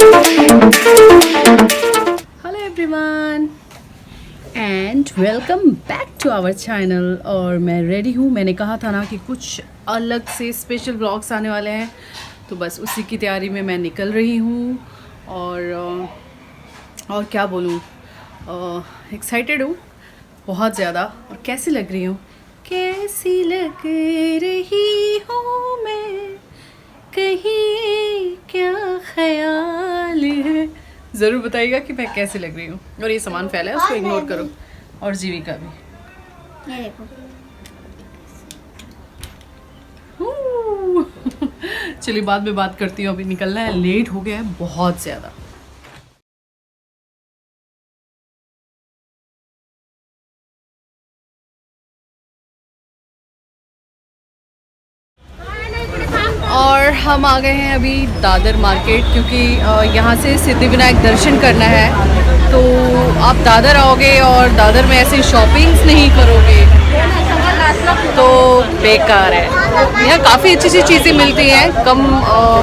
Hello everyone and welcome back to our channel. और मैं ready हूँ। मैंने कहा था ना कि कुछ अलग से स्पेशल व्लॉग्स आने वाले हैं, तो बस उसी की तैयारी में मैं निकल रही हूँ। और क्या बोलूँ, एक्साइटेड हूँ बहुत ज़्यादा। और कैसी लग रही हूँ, कैसी लग रही हूँ मैं, कहीं क्या ख्याल है। ज़रूर बताइएगा कि मैं कैसे लग रही हूँ। और ये सामान फैला है, उसको इग्नोर करो। और जीविका भी। ये देखो। चलिए बाद में बात करती हूँ, अभी निकलना है, लेट हो गया है बहुत ज़्यादा। और हम आ गए हैं अभी दादर मार्केट, क्योंकि यहाँ से सिद्धिविनायक दर्शन करना है। तो आप दादर आओगे और दादर में ऐसे शॉपिंग्स नहीं करोगे तो बेकार है। यहाँ काफ़ी अच्छी अच्छी चीज़ें मिलती हैं, कम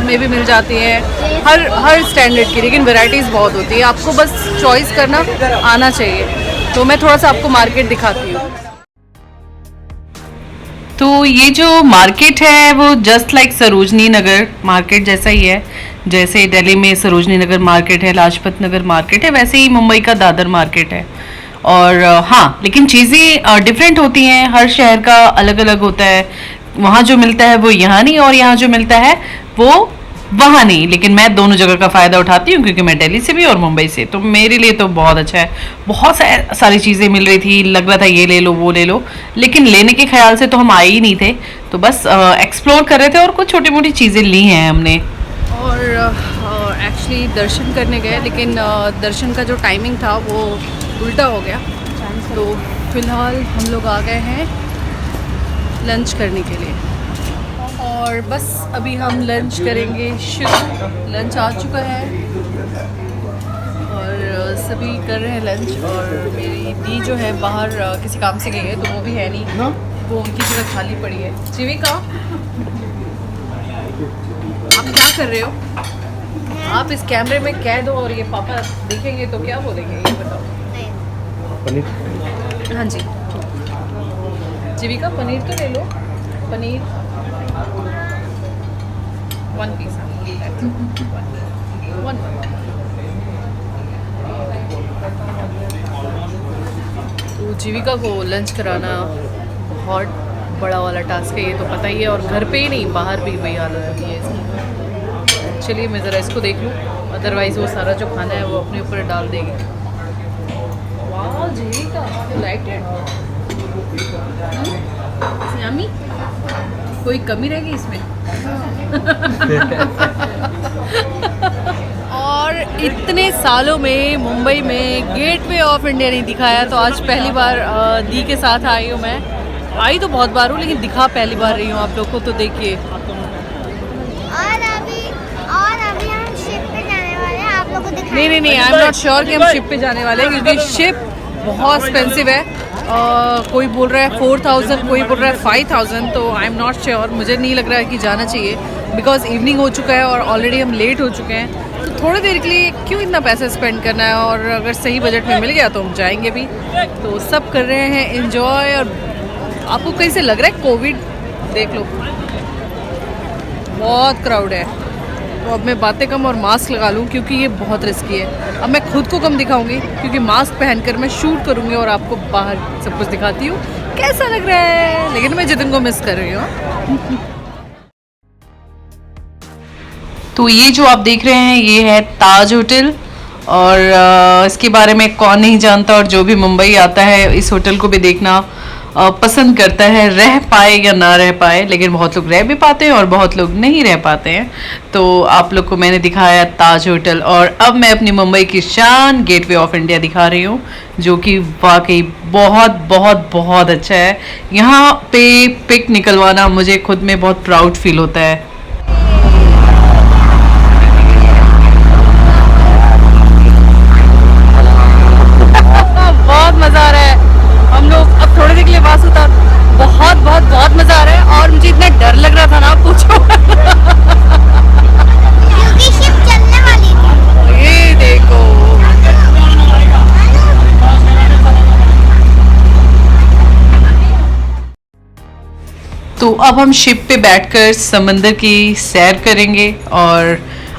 में भी मिल जाती हैं, हर स्टैंडर्ड की, लेकिन वैरायटीज़ बहुत होती है। आपको बस चॉइस करना आना चाहिए। तो मैं थोड़ा सा आपको मार्केट दिखाती हूँ। तो ये जो मार्केट है वो just like Sarojini Nagar market जैसा ही है। जैसे दिल्ली में सरोजनी नगर मार्केट है, लाजपत नगर मार्केट है, वैसे ही मुंबई का दादर मार्केट है। और हाँ, लेकिन चीज़ें डिफरेंट होती हैं, हर शहर का अलग अलग होता है। वहाँ जो मिलता है वो यहाँ नहीं, और यहाँ जो मिलता है वो वहाँ नहीं। लेकिन मैं दोनों जगह का फ़ायदा उठाती हूँ, क्योंकि मैं दिल्ली से भी और मुंबई से, तो मेरे लिए तो बहुत अच्छा है। बहुत सारी चीज़ें मिल रही थी, लग रहा था ये ले लो वो ले लो, लेकिन लेने के ख्याल से तो हम आए ही नहीं थे। तो बस एक्सप्लोर कर रहे थे और कुछ छोटी मोटी चीज़ें ली हैं हमने। और एक्चुअली दर्शन करने गए, लेकिन दर्शन का जो टाइमिंग था वो उल्टा हो गया। तो फिलहाल हम लोग आ गए हैं लंच करने के लिए। और बस अभी हम लंच करेंगे शुरू। लंच आ चुका है और सभी कर रहे हैं लंच। और मेरी दी जो है बाहर किसी काम से गई है, तो वो भी है नहीं, वो उनकी जगह खाली पड़ी है। जीविका, आप क्या कर रहे हो? आप इस कैमरे में कैद हो और ये पापा देखेंगे तो क्या बोलेंगे, ये बताओ। पनीर। हाँ जी जीविका, पनीर तो ले लो। पनीर 1 पीस। तो जीविका को लंच कराना बहुत बड़ा वाला टास्क है, ये तो पता ही है। और घर पे ही नहीं, बाहर भी वही हालत होती है इसकी। चलिए मैं ज़रा इसको देख लूँ, अदरवाइज़ वो सारा जो खाना है वो अपने ऊपर डाल देगी। वाह जीविका, लाइटेड यम्मी। कोई कमी रहेगी इसमें? और इतने सालों में मुंबई में गेटवे ऑफ इंडिया नहीं दिखाया, तो आज पहली बार दी के साथ आई हूँ। मैं आई तो बहुत बार हूँ, लेकिन दिखा पहली बार रही हूँ आप लोग को। तो देखिए, और अभी हम शिप पे जाने वाले हैं, आप लोगों को दिखाएंगे। नहीं, आई एम नॉट श्योर कि हम शिप पे जाने वाले हैं, क्योंकि शिप बहुत एक्सपेंसिव है। कोई बोल रहा है 4000, कोई बोल रहा है 5000। तो आई एम नॉट श्योर, मुझे नहीं लग रहा है कि जाना चाहिए, बिकॉज इवनिंग हो चुका है और ऑलरेडी हम लेट हो चुके हैं। तो थोड़ी देर के लिए क्यों इतना पैसा स्पेंड करना है, और अगर सही बजट में मिल गया तो हम जाएंगे भी। तो सब कर रहे हैं एंजॉय। और आपको कहीं से लग रहा है कोविड? देख लो, बहुत क्राउड है। तो अब मैं बातें कम और मास्क लगा लूँ, क्योंकि ये बहुत रिस्की है। अब मैं खुद को कम दिखाऊंगी, क्योंकि मास्क पहनकर मैं शूट करूँगी और आपको बाहर सब कुछ दिखाती हूँ कैसा लग रहा है। लेकिन मैं जितिन को मिस कर रही हूँ। तो ये जो आप देख रहे हैं ये है ताज होटल। और इसके बारे में कौन नहीं जानता, और जो भी मुंबई आता है इस होटल को भी देखना पसंद करता है, रह पाए या ना रह पाए। लेकिन बहुत लोग रह भी पाते हैं और बहुत लोग नहीं रह पाते हैं। तो आप लोग को मैंने दिखाया ताज होटल, और अब मैं अपनी मुंबई की शान गेटवे ऑफ इंडिया दिखा रही हूँ, जो कि वाकई बहुत बहुत बहुत अच्छा है। यहाँ पे पिक निकलवाना मुझे खुद में बहुत प्राउड फील होता है। बहुत मज़ा आ रहा है। हम लोग अब थोड़ी देर के लिए वास होता, बहुत बहुत बहुत मज़ा आ रहा है। और मुझे इतना डर लग रहा था ना, पूछो। क्योंकि शिप चलने वाली थी। तो अब हम शिप पे बैठकर समंदर की सैर करेंगे और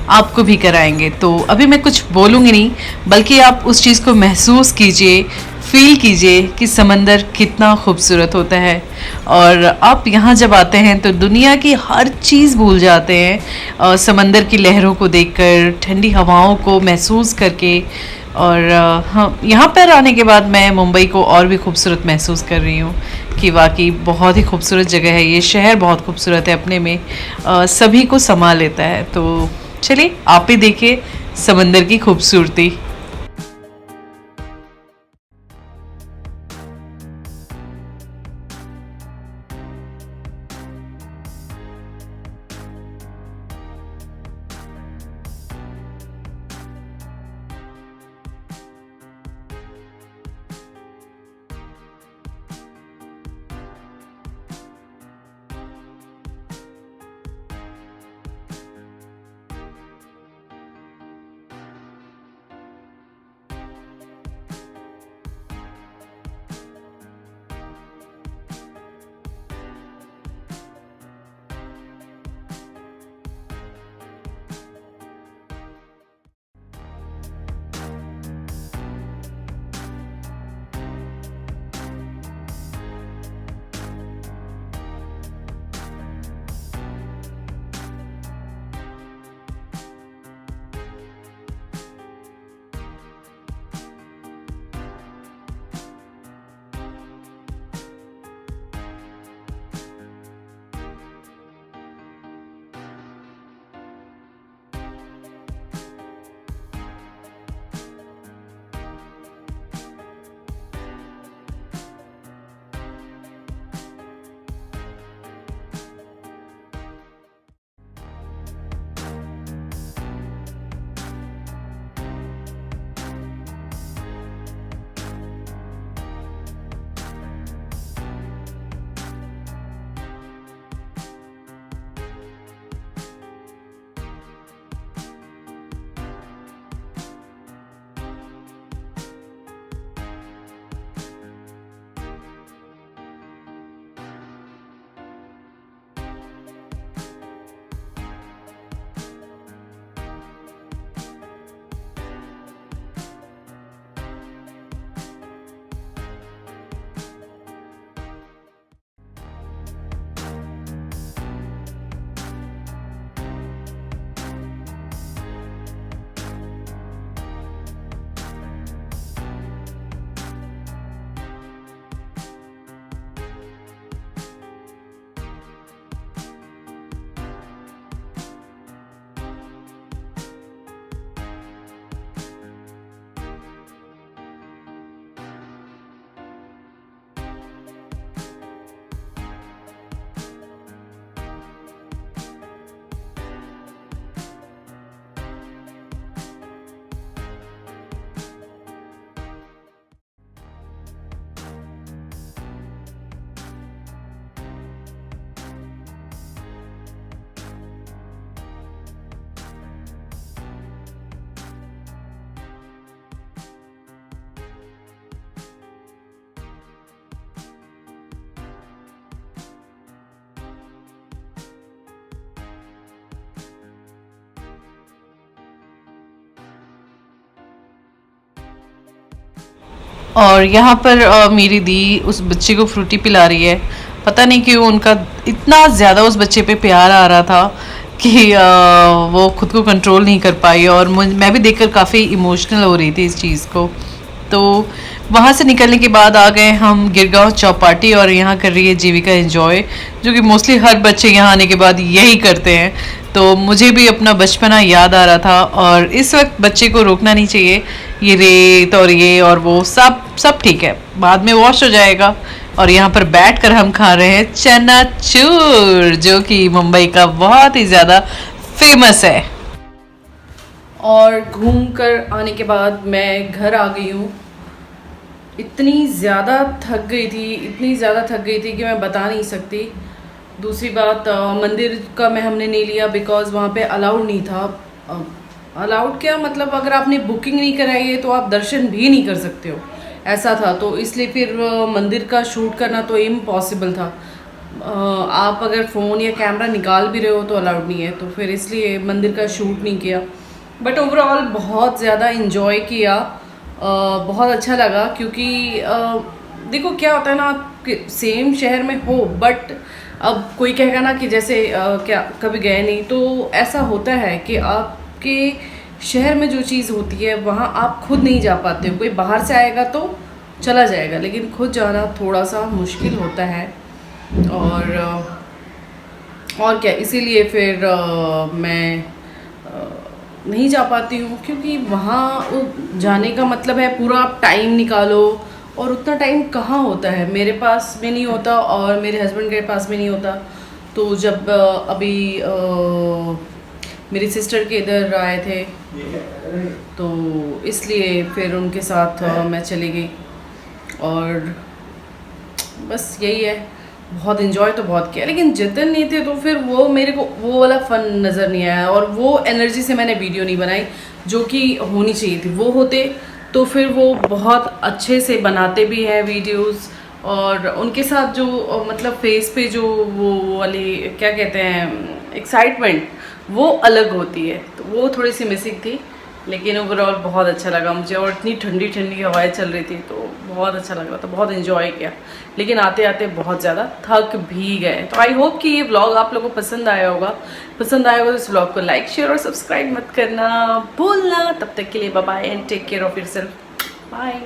आपको भी कराएंगे। तो अभी मैं कुछ बोलूँगी नहीं, बल्कि आप उस चीज़ को महसूस कीजिए, फील कीजिए कि समंदर कितना खूबसूरत होता है। और आप यहाँ जब आते हैं तो दुनिया की हर चीज़ भूल जाते हैं समंदर की लहरों को देखकर, ठंडी हवाओं को महसूस करके। और हाँ, यहाँ पर आने के बाद मैं मुंबई को और भी खूबसूरत महसूस कर रही हूँ कि वाकई बहुत ही खूबसूरत जगह है। ये शहर बहुत खूबसूरत है अपने में, सभी को समा लेता है। तो चलिए आप ही देखिए समंदर की खूबसूरती। और यहाँ पर मेरी दी उस बच्चे को फ्रूटी पिला रही है। पता नहीं क्यों उनका इतना ज़्यादा उस बच्चे पे प्यार आ रहा था कि वो खुद को कंट्रोल नहीं कर पाई। और मैं भी देखकर काफ़ी इमोशनल हो रही थी इस चीज़ को। तो वहाँ से निकलने के बाद आ गए हम गिरगांव चौपाटी, और यहाँ कर रही है जीविका एंजॉय, जो कि मोस्टली हर बच्चे यहाँ आने के बाद यही करते हैं। तो मुझे भी अपना बचपना याद आ रहा था। और इस वक्त बच्चे को रोकना नहीं चाहिए, ये रेत और ये और वो सब ठीक है, बाद में वॉश हो जाएगा। और यहाँ पर बैठकर हम खा रहे हैं चनाचूर, जो कि मुंबई का बहुत ही ज़्यादा फेमस है। और घूम कर आने के बाद मैं घर आ गई हूँ। इतनी ज़्यादा थक गई थी कि मैं बता नहीं सकती। दूसरी बात, मंदिर का हमने नहीं लिया बिकॉज़ वहाँ पे अलाउड नहीं था। अलाउड क्या मतलब, अगर आपने बुकिंग नहीं कराई है तो आप दर्शन भी नहीं कर सकते हो, ऐसा था। तो इसलिए फिर मंदिर का शूट करना तो इम्पॉसिबल था। आप अगर फ़ोन या कैमरा निकाल भी रहे हो तो अलाउड नहीं है, तो फिर इसलिए मंदिर का शूट नहीं किया। बट ओवरऑल बहुत ज़्यादा इन्जॉय किया, बहुत अच्छा लगा, क्योंकि देखो क्या होता है ना, कि सेम शहर में हो बट अब कोई कहेगा ना कि जैसे क्या कभी गए नहीं, तो ऐसा होता है कि आपके शहर में जो चीज़ होती है वहाँ आप खुद नहीं जा पाते हो। कोई बाहर से आएगा तो चला जाएगा, लेकिन खुद जाना थोड़ा सा मुश्किल होता है। और क्या, इसीलिए फिर मैं नहीं जा पाती हूँ, क्योंकि वहाँ जाने का मतलब है पूरा आप टाइम निकालो, और उतना टाइम कहाँ होता है, मेरे पास में नहीं होता और मेरे हस्बैंड के पास में नहीं होता। तो जब अभी मेरी सिस्टर के इधर आए थे, तो इसलिए फिर उनके साथ मैं चली गई, और बस यही है। बहुत इन्जॉय तो बहुत किया, लेकिन जितन नहीं थे तो फिर वो मेरे को वो वाला फन नज़र नहीं आया, और वो एनर्जी से मैंने वीडियो नहीं बनाई जो कि होनी चाहिए थी। वो होते तो फिर वो बहुत अच्छे से बनाते भी हैं वीडियोस, और उनके साथ जो मतलब फेस पे जो वो वाली क्या कहते हैं एक्साइटमेंट, वो अलग होती है, तो वो थोड़ी सी मिसिंग थी। लेकिन ओवरऑल बहुत अच्छा लगा मुझे, और इतनी ठंडी ठंडी हवाएं चल रही थी तो बहुत अच्छा लग रहा था, बहुत इन्जॉय किया। लेकिन आते आते बहुत ज़्यादा थक भी गए। तो आई होप कि ये व्लॉग आप लोगों को पसंद आया होगा। पसंद आया होगा तो इस व्लॉग को लाइक, शेयर और सब्सक्राइब मत करना भूलना। तब तक के लिए bye bye and take care of yourself. Bye.